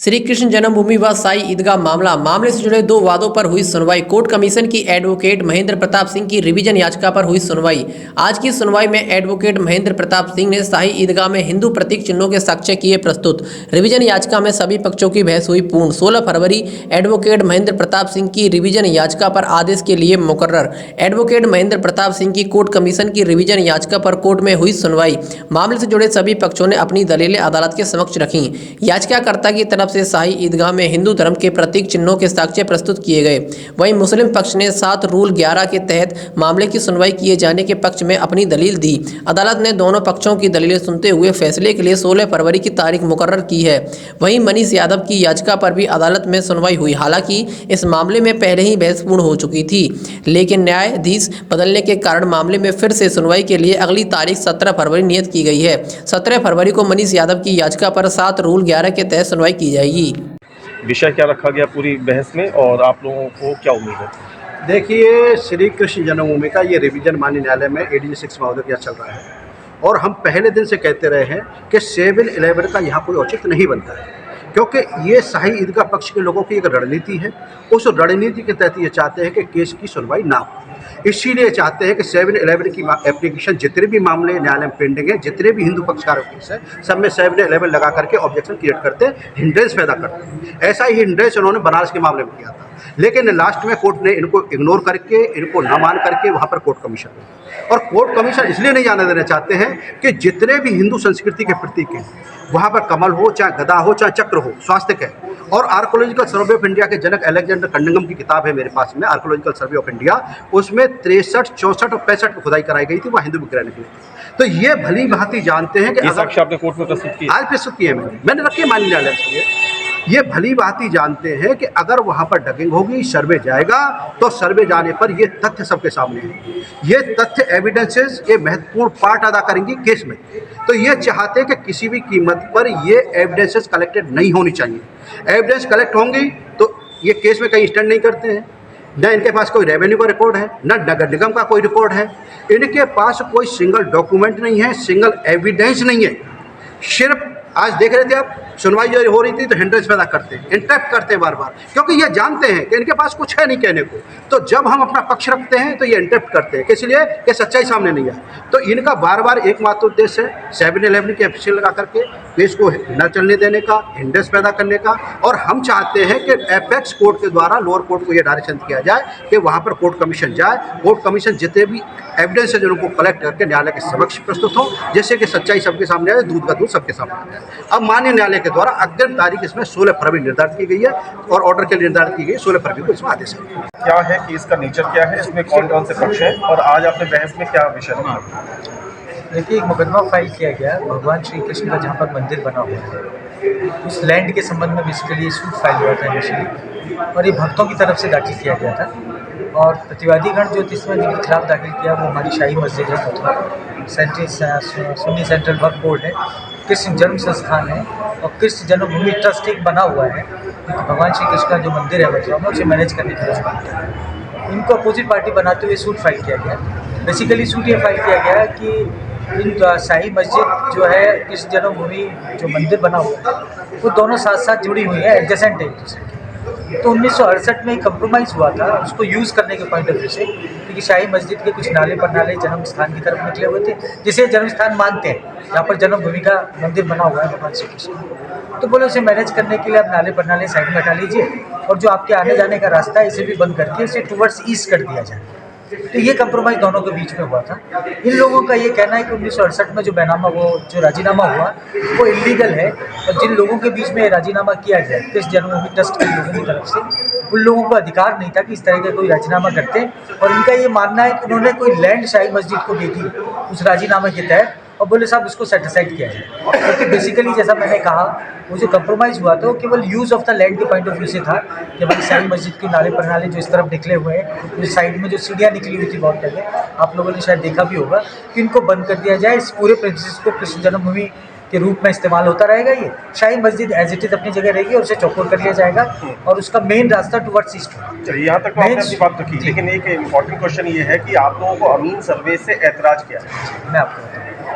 श्री कृष्ण जन्मभूमि व साई ईदगाह मामले से जुड़े दो वादों पर हुई सुनवाई। कोर्ट कमीशन की एडवोकेट महेंद्र प्रताप सिंह की रिवीजन याचिका पर हुई सुनवाई। आज की सुनवाई में एडवोकेट महेंद्र प्रताप सिंह ने शाही ईदगाह में हिंदू प्रतीक चिन्हों के साक्ष्य किए प्रस्तुत। रिवीजन याचिका में सभी पक्षों की बहस हुई पूर्ण। 16 फरवरी एडवोकेट महेंद्र प्रताप सिंह की रिवीजन याचिका पर आदेश के लिए मुकर्रर। एडवोकेट महेंद्र प्रताप सिंह की कोर्ट कमीशन की रिवीजन याचिका पर कोर्ट में हुई सुनवाई। मामले से जुड़े सभी पक्षों ने अपनी दलीलें अदालत के समक्ष रखी। याचिकाकर्ता की तरफ से शाही ईदगाह में हिंदू धर्म के प्रतीक चिन्हों के साक्ष्य प्रस्तुत किए गए। वहीं मुस्लिम पक्ष ने 7 रूल 11 के तहत मामले की सुनवाई किए जाने के पक्ष में अपनी दलील दी। अदालत ने दोनों पक्षों की दलीलें सुनते हुए फैसले के लिए 16 फरवरी की तारीख मुकर्रर की है। वहीं मनीष यादव की याचिका पर भी अदालत में सुनवाई हुई। हालांकि इस मामले में पहले ही बहस पूर्ण हो चुकी थी, लेकिन न्यायाधीश बदलने के कारण मामले में फिर से सुनवाई के लिए अगली तारीख 17 फरवरी नियत की गई है। 17 फरवरी को मनीष यादव की याचिका पर 7 रूल 11 के तहत सुनवाई की जाएगी। विषय क्या रखा गया पूरी बहस में और आप लोगों को क्या उम्मीद है? देखिए, श्री कृष्ण जन्मभूमि का ये रिवीजन माननीय न्यायालय में एडीजे 6 महोदय का चल रहा है और हम पहले दिन से कहते रहे हैं कि 7-11 का यहाँ कोई औचित्य नहीं बनता है, क्योंकि ये शाही ईदगाह पक्ष के लोगों की एक रणनीति है। उस रणनीति के तहत ये चाहते हैं कि केस की सुनवाई ना हो, इसीलिए चाहते हैं कि 7-11 की एप्लीकेशन, जितने भी मामले न्यायालय में पेंडिंग है, जितने भी हिंदू पक्षकारों केस है, सब में 7-11 लगा करके ऑब्जेक्शन क्रिएट करते, हिंड्रेंस पैदा करते हैं। ऐसा ही हिंड्रेंस उन्होंने बनारस के मामले में किया था, लेकिन लास्ट में कोर्ट ने इनको इग्नोर करके, इनको न मान करके वहाँ पर कोर्ट कमीशन हुआ। और कोर्ट कमीशन इसलिए नहीं जाने देना चाहते हैं कि जितने भी हिंदू संस्कृति के प्रतीक हैं, वहाँ पर कमल हो, चाहे गदा हो, चाहे चक्र हो, स्वास्थ्य है। और आर्कोलॉजिकल सर्वे ऑफ इंडिया के जनक अलेक्जेंडर कंडंगम की किताब है मेरे पास में, आर्कोलॉजिकल सर्वे ऑफ इंडिया, उसमें 63, 64 और 65 की खुदाई कराई गई थी, वहाँ हिंदू विग्रह निकले। तो ये भली भांति जानते हैं कि साक्ष्य आपने कोर्ट में प्रस्तुत किया? आज प्रस्तुत किए मैंने रखे माननीय न्यायालय से। ये भली भांति जानते हैं कि अगर वहाँ पर डगिंग होगी, सर्वे जाएगा, तो सर्वे जाने पर ये तथ्य सबके सामने हैं। ये तथ्य एविडेंसेस ये महत्वपूर्ण पार्ट अदा करेंगी केस में। तो ये चाहते हैं कि किसी भी कीमत पर ये एविडेंसेस कलेक्टेड नहीं होनी चाहिए। एविडेंस कलेक्ट होंगी तो ये केस में कहीं स्टैंड नहीं करते हैं। न इनके पास कोई रेवेन्यू का रिकॉर्ड है, न नगर निगम का कोई रिकॉर्ड है, इनके पास कोई सिंगल डॉक्यूमेंट नहीं है, सिंगल एविडेंस नहीं है। सिर्फ आज देख रहे थे आप, सुनवाई जो हो रही थी तो हिंड्रेंस पैदा करते हैं, इंटरप्ट करते हैं बार बार, क्योंकि ये जानते हैं कि इनके पास कुछ है नहीं कहने को। तो जब हम अपना पक्ष रखते हैं तो ये इंटरप्ट करते हैं, इसलिए कि सच्चाई सामने नहीं आए। तो इनका बार बार एकमात्र उद्देश्य है 7-11 की एफसीएल लगा करके केस को न चलने देने का, हिंड्रेंस पैदा करने का। और हम चाहते हैं कि एपेक्स कोर्ट के द्वारा लोअर कोर्ट को ये डायरेक्शन किया जाए कि वहाँ पर कोर्ट कमीशन जाए। कोर्ट कमीशन जितने भी एविडेंस है जिनको कलेक्ट करके न्यायालय के समक्ष प्रस्तुत हो, जैसे कि सच्चाई सबके सामने आए, दूध का दूध सबके सामने आए। अब माननीय न्यायालय के द्वारा अग्रिम तारीख इसमें 16 फरवरी निर्धारित की गई है और ऑर्डर के लिए निर्धारित की गई 16 फरवरी को इसमें आदेश है। क्या है कि इसका नेचर क्या है, इसमें कौन कौन से पक्ष हैं और आज आपने बहस में क्या विषय रखा? देखिए, एक मुकदमा फाइल किया गया भगवान श्री कृष्ण का जहाँ पर मंदिर बना हुआ है, उस लैंड के संबंध में बेसिकली सूट फाइल हुआ था इनिशियली, और ये भक्तों की तरफ से दाखिल किया गया था। और प्रतिवादीगण जो जिसमें जिनके खिलाफ दाखिल किया वो हमारी शाही मस्जिद है, सुन्नी सेंट्रल वक्फ बोर्ड है, कृष्ण जन्म संस्थान है और कृष्ण जन्मभूमि ट्रस्ट एक बना हुआ है। भगवान श्री कृष्ण का जो मंदिर है मथुरा में, उसे मैनेज करने के लिए इनको अपोजिट पार्टी बनाते हुए सूट फाइल किया गया। बेसिकली सूट ये फाइल किया गया कि इन शाही मस्जिद जो है, कृष्ण जन्मभूमि जो मंदिर बना हुआ है, वो दोनों साथ साथ जुड़ी हुई है, एडजेसेंट है एक दूसरे की। तो 1968 में कंप्रोमाइज़ हुआ था उसको यूज़ करने के पॉइंट ऑफ व्यू से, क्योंकि शाही मस्जिद के कुछ नाले पर नाले जन्म स्थान की तरफ निकले हुए थे, जिसे जन्म स्थान मानते हैं, यहाँ पर जन्मभूमि का मंदिर बना हुआ है भगवान श्री कृष्ण। तो बोले उसे मैनेज करने के लिए आप नाले पर नाले साइड में हटा लीजिए और जो आपके आने जाने का रास्ता है इसे भी बंद करके इसे टुवर्ड्स ईस्ट कर दिया जाए। तो ये कंप्रोमाइज़ दोनों के बीच में हुआ था। इन लोगों का ये कहना है कि 1968 में जो राजीनामा हुआ वो इलीगल है, और जिन लोगों के बीच में राजीनामा किया गया कृष्ण जन्मभूमि ट्रस्ट के लोगों की तरफ से, उन लोगों को अधिकार नहीं था कि इस तरह का कोई राजीनामा करते। और इनका ये मानना है कि उन्होंने कोई लैंड शाही मस्जिद को दी थी उस राजीनामे के तहत, और बोले साहब उसको सेटिसाइड किया जाए। क्योंकि बेसिकली जैसा मैंने कहा, वो जो कंप्रोमाइज़ हुआ था वो केवल यूज़ ऑफ द लैंड के पॉइंट ऑफ व्यू से था कि हमारी शाही मस्जिद के नाले पर नाले जो इस तरफ निकले हुए हैं, उस साइड में जो सीढ़ियाँ निकली हुई थी बहुत पहले, आप लोगों ने शायद देखा भी होगा, कि इनको बंद कर दिया जाए। इस पूरे प्रेमिसेस को कृष्ण जन्मभूमि के रूप में इस्तेमाल होता रहेगा। ये शाही मस्जिद एज इट इज अपनी जगह रहेगी और उसे चौकोर कर लिया जाएगा और उसका मेन रास्ता टुवर्ड्स ईस्ट होगा। यहाँ तक तो आपने अपनी बात रखी, लेकिन एक इम्पॉर्टेंट क्वेश्चन ये है कि आप लोगों को अमीन सर्वे से ऐतराज किया है। मैं आपको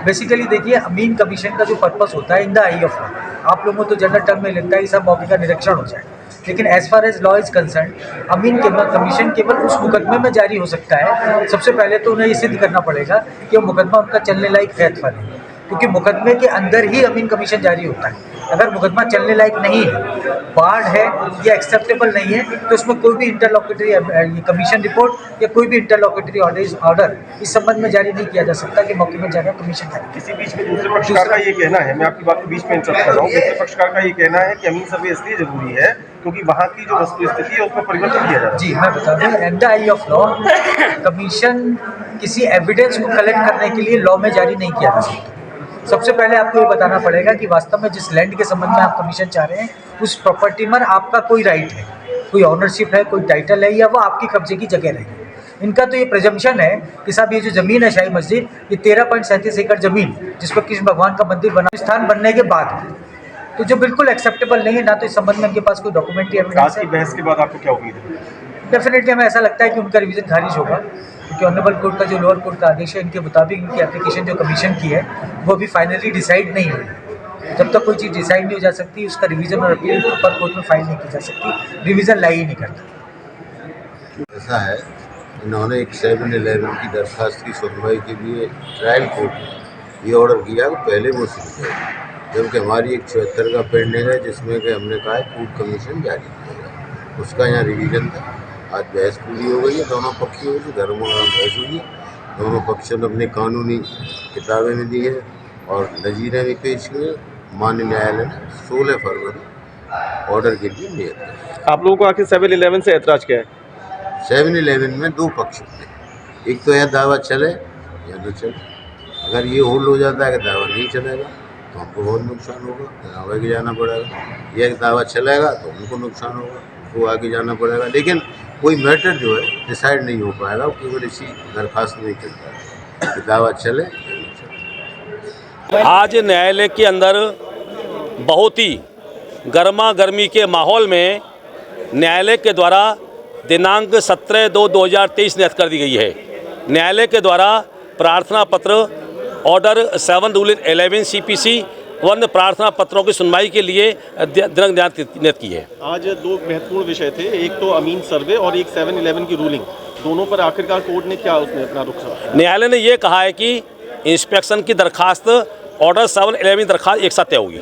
बेसिकली देखिए, अमीन कमीशन का जो पर्पस होता है in the I of law, आप लोगों को तो जनरल टर्म में लगता है कि सब मौके का निरीक्षण हो जाए, लेकिन as far as law is concern अमीन कमीशन केवल उस मुकदमे में जारी हो सकता है। सबसे पहले तो उन्हें ये सिद्ध करना पड़ेगा कि वो मुकदमा उनका चलने लायक है अथवा नहीं, क्योंकि मुकदमे के अंदर ही अमीन कमीशन जारी होता है। अगर मुकदमा चलने लायक नहीं है, बार्ड है या एक्सेप्टेबल नहीं है, तो उसमें कोई भी इंटरलॉकेटरी कमीशन रिपोर्ट या कोई भी इंटरलॉकेटरी ऑर्डर इस संबंध में जारी नहीं किया जा सकता कि मौके में जाकर कमीशन जारी। किसी बीच में दूसरे पक्षकार का ये कहना है, मैं आपकी बात के बीच में इंटरप्ट कर रहा हूँ, दूसरे पक्षकार का ये कहना है कि अमीन सर्वे इसलिए जरूरी है क्योंकि वहाँ की जो वस्तु स्थिति है उसमें परिवर्तन किया जा रहा है। जी, मैं बता दूँ, at the I of law commission किसी एविडेंस को कलेक्ट करने के लिए लॉ में जारी नहीं किया जा सकता। सबसे पहले आपको ये बताना पड़ेगा कि वास्तव में जिस लैंड के संबंध में आप कमीशन चाह रहे हैं उस प्रॉपर्टी में आपका कोई राइट है, कोई ऑनरशिप है, कोई टाइटल है, या वो आपकी कब्जे की जगह रहेगी। इनका तो ये प्रेजम्पशन है कि साहब ये जो ज़मीन है शाही मस्जिद, ये 13.37 एकड़ ज़मीन जिस पर कृष्ण भगवान का मंदिर बना स्थान बनने के बाद, तो जो बिल्कुल एक्सेप्टेबल नहीं है, ना तो इस संबंध में उनके पास कोई डॉक्यूमेंट्री एविडेंस आज की बहस के बाद आपको क्या उम्मीद है? डेफिनेटली हमें ऐसा लगता है कि उनका रिवीजन खारिज होगा, क्योंकि ऑनरेबल कोर्ट का जो लोअर कोर्ट का आदेश है, इनके मुताबिक इनकी एप्लीकेशन जो कमीशन की है वो अभी फाइनली डिसाइड नहीं हुई। जब तक कोई चीज़ डिसाइड नहीं हो जा सकती, उसका रिवीजन और अपील अपर कोर्ट में फाइल नहीं की जा सकती, रिवीजन लाई ही नहीं करता। ऐसा है, इन्होंने एक 7-11 की दरख्वास्त की सुनवाई के लिए ट्रायल कोर्ट में ये ऑर्डर किया कि पहले वो शुरू करें, जबकि हमारी एक 74 का पेंडिंग है जिसमें कि हमने कहा है कोर्ट कमीशन जारी किया, उसका यहाँ रिवीजन था। आज बहस पूरी हो गई है, दोनों पक्षों की धर्मों में बहस हुई है, दोनों पक्षों ने अपनी कानूनी किताबें भी दी है और नज़ीरें भी पेश की हैं। माननीय न्यायालय ने 16 फरवरी ऑर्डर के लिए नियत किया। आप लोगों को आखिर 7-11 से ऐतराज क्या है? 7-11 में दो पक्ष होते हैं, एक तो यह दावा चले या न चले। अगर ये होल्ड हो जाता है कि दावा नहीं चलेगा तो हमको बहुत नुकसान होगा, फिर आगे जाना पड़ेगा। यह दावा चलेगा तो उनको नुकसान होगा, वो आगे जाना पड़ेगा। लेकिन कोई मैटर जो है डिसाइड नहीं हो पाएगा, केवल इसी दरख्वास्त में ही चलता है कि दावा चले या नहीं चले। आज न्यायालय के अंदर बहुत ही गर्मा गर्मी के माहौल में न्यायालय के द्वारा दिनांक 17/2/2023 नियत कर दी गई है। न्यायालय के द्वारा प्रार्थना पत्र ऑर्डर 7-11 CPC 1 प्रार्थना पत्रों की सुनवाई के लिए दिनांक नियत की है। आज दो महत्वपूर्ण विषय थे, एक तो अमीन सर्वे और एक 7-11 की रूलिंग, दोनों पर आखिरकार कोर्ट ने क्या उसमें अपना रुख रखा? न्यायालय ने ये कहा है कि इंस्पेक्शन की दरखास्त ऑर्डर 7-11 दरखास्त एक साथ तय होगी।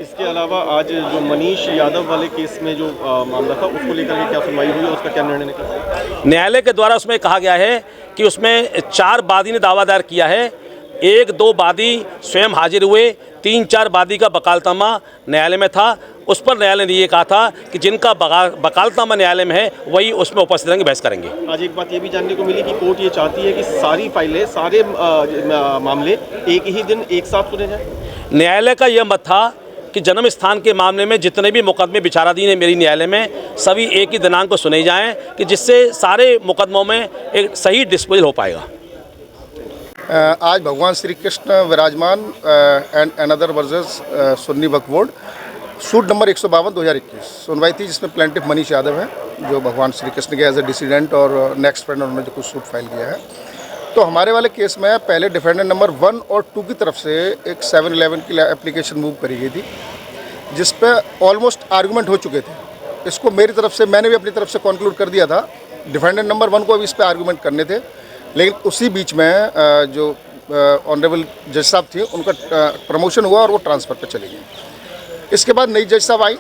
इसके अलावा आज जो मनीष यादव वाले केस में जो मामला था उसको लेकर के क्या सुनवाई हुई और उसका क्या निर्णय निकला? न्यायालय के द्वारा उसमें कहा गया है कि उसमें 4 वादी ने दावा दायर किया है, 1-2 वादी स्वयं हाजिर हुए, 3-4 वादी का वकालतनामा न्यायालय में था। उस पर न्यायालय ने ये कहा था कि जिनका वकालतनामा न्यायालय में है वही उसमें उपस्थित रहेंगे, बहस करेंगे। आज एक बात ये भी जानने को मिली कि कोर्ट ये चाहती है कि सारी फाइलें, सारे मामले एक ही दिन एक साथ सुने जाए। न्यायालय का यह मत था कि जन्म स्थान के मामले में जितने भी मुकदमे विचाराधीन है मेरी न्यायालय में, सभी एक ही दिनांक को सुने जाएँ, कि जिससे सारे मुकदमों में एक सही डिस्पोजल हो पाएगा। आज भगवान श्री कृष्ण विराजमान and another versus Sunni Waqf board suit number 152/2021 सुनवाई थी, जिसमें प्लेंटिफ मनीष यादव है जो भगवान श्री कृष्ण के एज ए डिसीडेंट और नेक्स्ट फ्रेंड उन्होंने जो कुछ सूट फाइल किया है। तो हमारे वाले केस में पहले डिफेंडेंट नंबर 1 और 2 की तरफ से एक 7-11 की एप्लीकेशन मूव करी गई थी, जिस पे ऑलमोस्ट आर्गूमेंट हो चुके थे। इसको मेरी तरफ से, मैंने भी अपनी तरफ से कॉन्क्लूड कर दिया था। डिफेंडेंट नंबर 1 को भी इस पर आर्गूमेंट करने थे, लेकिन उसी बीच में जो ऑनरेबल जज साहब थे उनका प्रमोशन हुआ और वो ट्रांसफ़र पे चले गए। इसके बाद नई जज साहब आई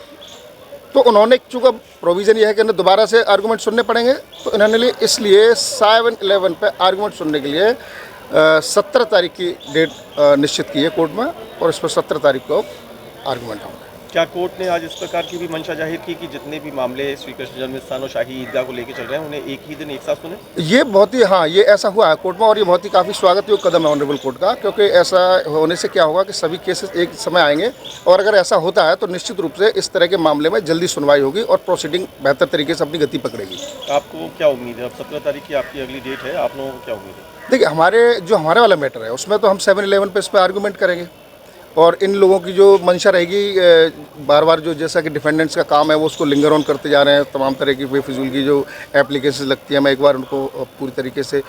तो उन्होंने, चूँकि प्रोविज़न ये है कि उन्हें दोबारा से आर्गूमेंट सुनने पड़ेंगे, तो इन्होंने इसलिए 7-11 पे आर्गूमेंट सुनने के लिए 17 तारीख की डेट निश्चित की है कोर्ट में, और इस पर 17 तारीख को आर्गूमेंट होंगे। क्या कोर्ट ने आज इस प्रकार की भी मंशा जाहिर की कि जितने भी मामले श्री कृष्ण जन्म स्थान और शाही ईदगाह को लेकर चल रहे हैं उन्हें एक ही दिन एक साथ सुने? ये बहुत ही, हाँ, ये ऐसा हुआ है कोर्ट में, और ये बहुत ही काफ़ी स्वागत योग्य कदम है ऑनरेबल कोर्ट का, क्योंकि ऐसा होने से क्या होगा कि सभी केसेस एक समय आएंगे, और अगर ऐसा होता है तो निश्चित रूप से इस तरह के मामले में जल्दी सुनवाई होगी और प्रोसीडिंग बेहतर तरीके से अपनी गति पकड़ेगी। आपको क्या उम्मीद है? अब 17 तारीख की आपकी अगली डेट है, आप लोगों को क्या उम्मीद है? देखिए, हमारे वाला मैटर है उसमें तो हम 7-11 पे इस पर आर्गूमेंट करेंगे, और इन लोगों की जो मंशा रहेगी, बार बार जो जैसा कि डिफेंडेंट्स का काम है वो उसको लिंगर ऑन करते जा रहे हैं, तमाम तरह की बेफिजूल की जो एप्लीकेशन लगती है, मैं एक बार उनको पूरी तरीके से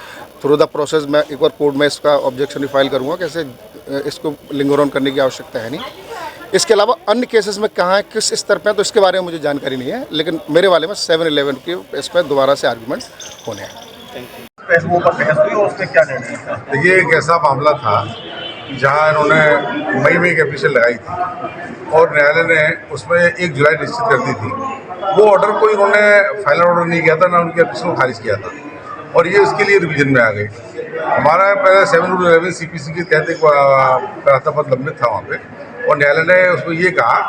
थ्रू द प्रोसेस में एक बार कोर्ट में इसका ऑब्जेक्शन भी फाइल करूँगा, कैसे इसको लिंगर ऑन करने की आवश्यकता है नहीं। इसके अलावा अन्य केसेस में कहाँ है, किस स्तर पे है, तो इसके बारे में मुझे जानकारी नहीं है, लेकिन मेरे वाले में 7-11 के इस पर दोबारा से आर्गूमेंट होने हैं। पहलुओं पर बहस हुई और उसमें क्या निर्णय था? देखिए, एक ऐसा मामला था जहां इन्होंने मई में एक एप्लीकेशन लगाई थी और न्यायालय ने उसमें 1 जुलाई निश्चित कर दी थी। वो ऑर्डर को इन्होंने फाइनल ऑर्डर नहीं किया था, ना उनकी एप्लीकेशन को खारिज किया था और ये उसके लिए रिवीजन में आ गई। हमारा पहले 711 CPC के तहत एक प्रार्थना पत्र लंबित था वहाँ पे और न्यायालय ने उसमें ये कहा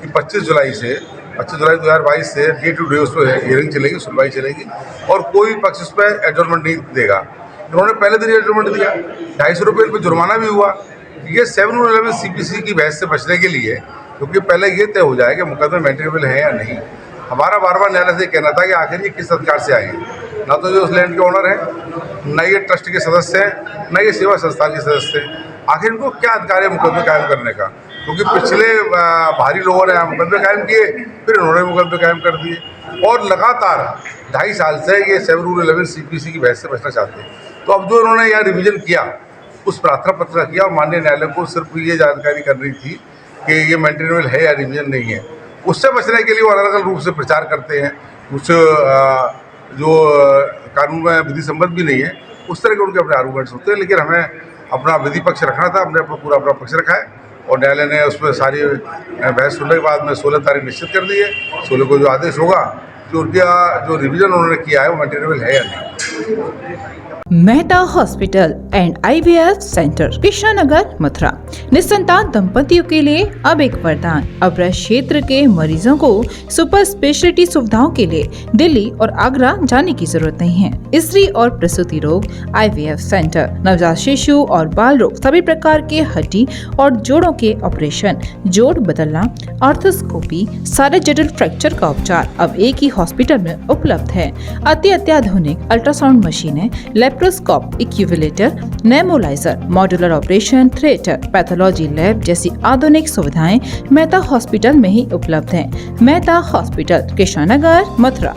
कि 25 जुलाई 2022 से डे टू डे उस पर हियरिंग चलेगी, सुनवाई चलेगी और कोई पक्ष उस पर एडजॉर्नमेंट नहीं देगा। इन्होंने पहले दिन एडजॉर्नमेंट दिया, 250 रुपये इन पर जुर्माना भी हुआ। ये 711 CPC की बहस से बचने के लिए, क्योंकि पहले ये तय हो जाए कि मुकदमे मेंटेनेबल है या नहीं। हमारा बार बार न्यायालय से कहना था कि आखिर ये किस अधिकार से आए हैं, ना तो ये उस लैंड के ओनर है, न ये ट्रस्ट के सदस्य हैं, न ये सेवा संस्थान के सदस्य हैं। आखिर इनको क्या अधिकार है मुकदमे कायम करने का? क्योंकि पिछले भारी लोगों ने मुकदमे कायम किए, फिर इन्होंने मुकदमे कायम कर दिए और लगातार 2.5 साल से ये 711 CPC की बहस से बचना चाहते हैं। तो अब जो इन्होंने यहाँ रिवीजन किया, उस प्रार्थना पत्र किया और माननीय न्यायालय को सिर्फ ये जानकारी करनी थी कि ये मेंटेनेबल है या रिवीजन नहीं है। उससे बचने के लिए वो अलग अलग रूप से प्रचार करते हैं, कुछ जो कानून में विधि सम्मत भी नहीं है, उस तरह के उनके अपने आर्गूमेंट्स होते हैं। लेकिन हमें अपना विधि पक्ष रखना था, हमने पूरा अपना पक्ष रखा है और न्यायालय ने उसमें सारी बहस सुनने के बाद में 16 तारीख निश्चित कर दी है। 16 को जो आदेश होगा कि उनका जो रिवीजन उन्होंने किया है वो मेंटेनेबल है या नहीं। Mehta hospital and IVF centre, Krishnanagar, Mathura. निसंतान दंपतियों के लिए अब एक वरदान। अब क्षेत्र के मरीजों को सुपर स्पेशलिटी सुविधाओं के लिए दिल्ली और आगरा जाने की जरूरत नहीं है। स्त्री और प्रसूति रोग IVF सेंटर, नवजात शिशु और बाल रोग, सभी प्रकार के हड्डी और जोड़ों के ऑपरेशन, जोड़ बदलना, आर्थोस्कोपी, सारे जटिल फ्रैक्चर का उपचार अब एक ही हॉस्पिटल में उपलब्ध है। अत्याधुनिक अल्ट्रासाउंड मशीनें, लेप्रोस्कोप, इक्यूविलेटर, नेमोलाइजर, modular operation theatre, pathology lab जैसी आधुनिक सुविधाएं मेहता हॉस्पिटल में ही उपलब्ध हैं। मेहता हॉस्पिटल, कृष्णानगर, मथुरा।